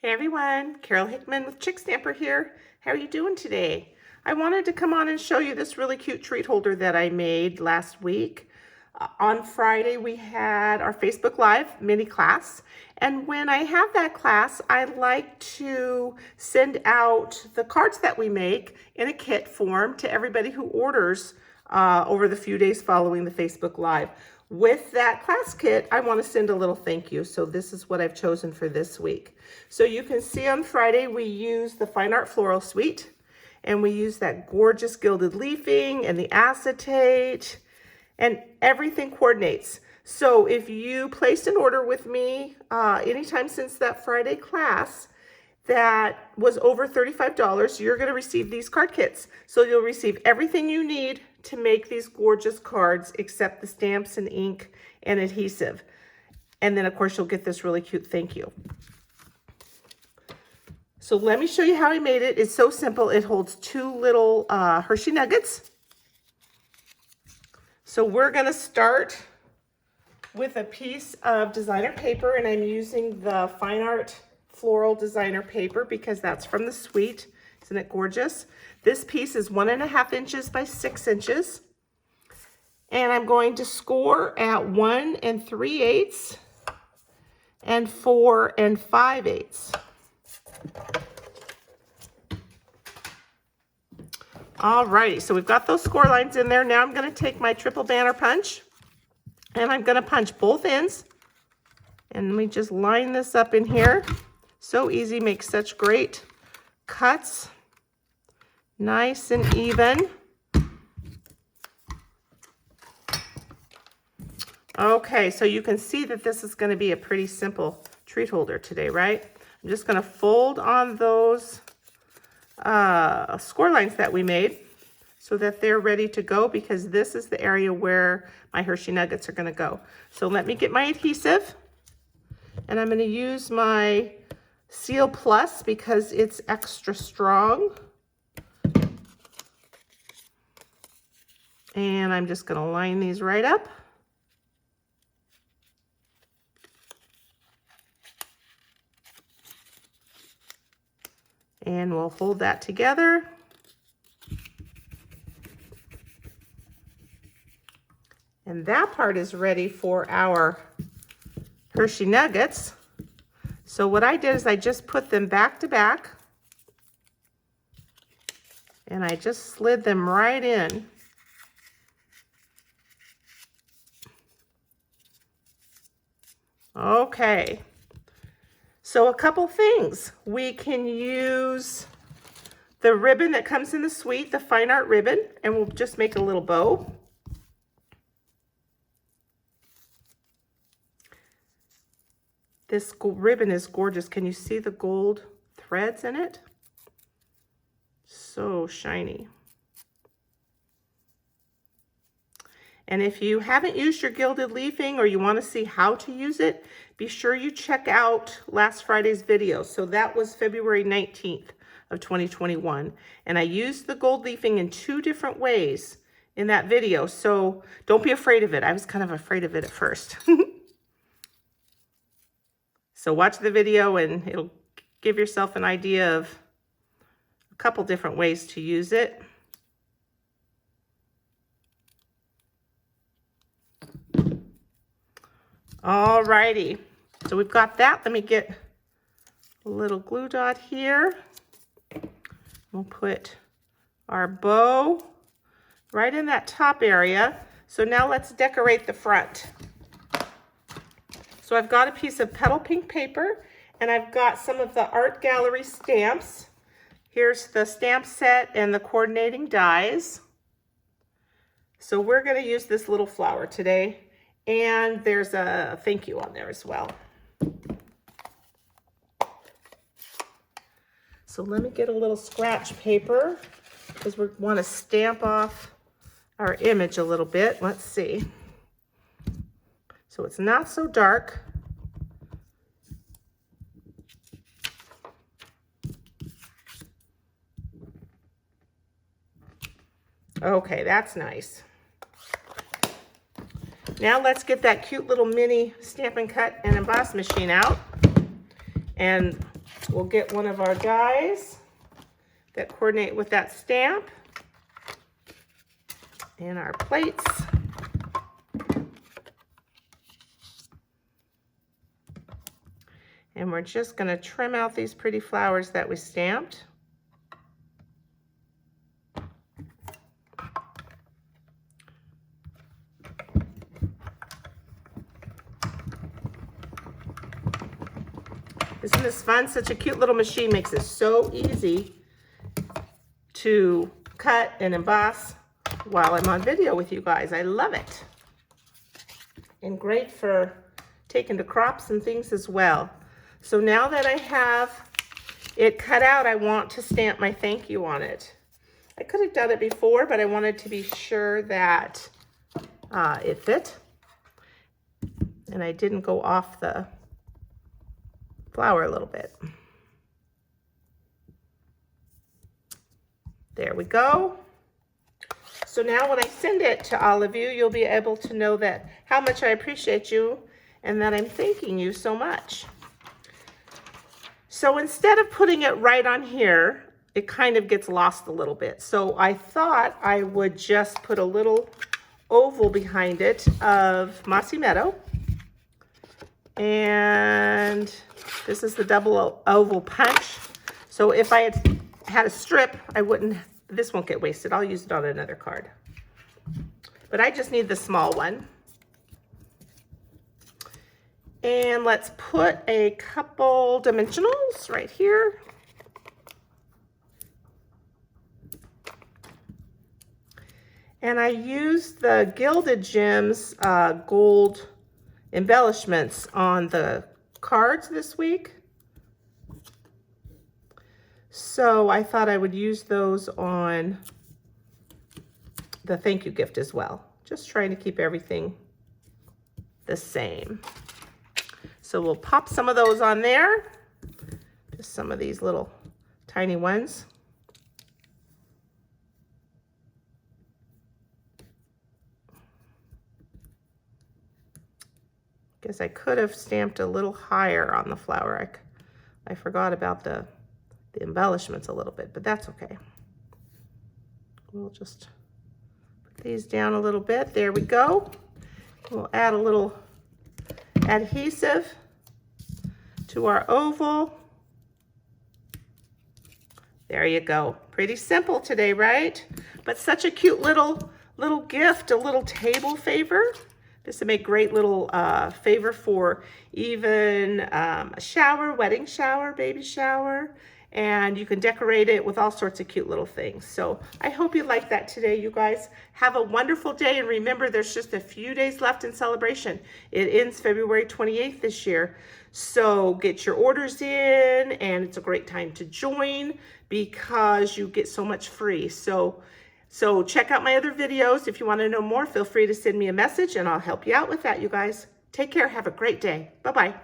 Hey everyone, Carol Hickman with Chickstamper here. How are you doing today? I wanted to come on and show you this really cute treat holder that I made last week. On Friday we had our Facebook Live mini class, and when I have that class I like to send out the cards that we make in a kit form to everybody who orders over the few days following the Facebook Live. With that class kit, I want to send a little thank you. So this is what I've chosen for this week. So you can see on Friday, we use the Fine Art Floral Suite, and we use that gorgeous gilded leafing and the acetate, and everything coordinates. So if you placed an order with me anytime since that Friday class that was over $35, you're going to receive these card kits. So you'll receive everything you need to make these gorgeous cards except the stamps and ink and adhesive. And then of course you'll get this really cute thank you. So let me show you how I made it. It's so simple. It holds two little Hershey Nuggets. So we're going to start with a piece of designer paper, and I'm using the Fine Art Floral designer paper because that's from the suite. Isn't it gorgeous? This piece is 1.5 inches by 6 inches. And I'm going to score at 1 3/8 and 4 5/8. Alrighty, so we've got those score lines in there. Now I'm going to take my triple banner punch and I'm going to punch both ends. And let me just line this up in here. So easy, makes such great cuts. Nice and even. Okay, so you can see that this is going to be a pretty simple treat holder today, right? I'm just going to fold on those score lines that we made so that they're ready to go, because this is the area where my Hershey Nuggets are going to go. So let me get my adhesive, and I'm going to use my Seal Plus because it's extra strong. And I'm just going to line these right up. And we'll hold that together. And that part is ready for our Hershey Nuggets. So what I did is I just put them back to back. And I just slid them right in. Okay. So a couple things. We can use the ribbon that comes in the suite, the Fine Art ribbon, and we'll just make a little bow. This ribbon is gorgeous. Can you see the gold threads in it? So shiny. And if you haven't used your gilded leafing or you want to see how to use it, be sure you check out last Friday's video. So that was February 19th of 2021. And I used the gold leafing in 2 different ways in that video. So don't be afraid of it. I was kind of afraid of it at first. So watch the video and it'll give yourself an idea of a couple different ways to use it. Alrighty, so we've got that. Let me get a little glue dot here. We'll put our bow right in that top area. So now let's decorate the front. So I've got a piece of petal pink paper, and I've got some of the art gallery stamps. Here's the stamp set and the coordinating dies. So we're going to use this little flower today. And there's a thank you on there as well. So let me get a little scratch paper because we want to stamp off our image a little bit. Let's see. So it's not so dark. Okay, that's nice. Now let's get that cute little mini Stampin' Cut and Emboss machine out. And we'll get one of our guys that coordinate with that stamp and our plates. And we're just going to trim out these pretty flowers that we stamped. Isn't this fun? Such a cute little machine, makes it so easy to cut and emboss while I'm on video with you guys. I love it. And great for taking to crops and things as well. So now that I have it cut out, I want to stamp my thank you on it. I could have done it before, but I wanted to be sure that it fit. And I didn't go off the flower a little bit. There we go. So now when I send it to all of you, you'll be able to know that how much I appreciate you and that I'm thanking you so much. So instead of putting it right on here, it kind of gets lost a little bit. So I thought I would just put a little oval behind it of Mossy Meadow. And this is the double oval punch. So if I had a strip, I wouldn't, this won't get wasted. I'll use it on another card. But I just need the small one. And let's put a couple dimensionals right here. And I used the Gilded Gems gold embellishments on the cards this week. So I thought I would use those on the thank you gift as well. Just trying to keep everything the same. So we'll pop some of those on there. Just some of these little tiny ones. Guess I could have stamped a little higher on the flower. I forgot about the embellishments a little bit, but that's okay. We'll just put these down a little bit. There we go. We'll add a little adhesive to our oval. There you go. Pretty simple today, right? But such a cute little gift, a little table favor. This would make great little favor for even a shower, wedding shower, baby shower, and you can decorate it with all sorts of cute little things. So I hope you like that today, you guys. Have a wonderful day, and remember, there's just a few days left in celebration. It ends February 28th this year. So get your orders in, and it's a great time to join because you get so much free. So check out my other videos. If you want to know more, feel free to send me a message and I'll help you out with that, you guys. Take care. Have a great day. Bye-bye.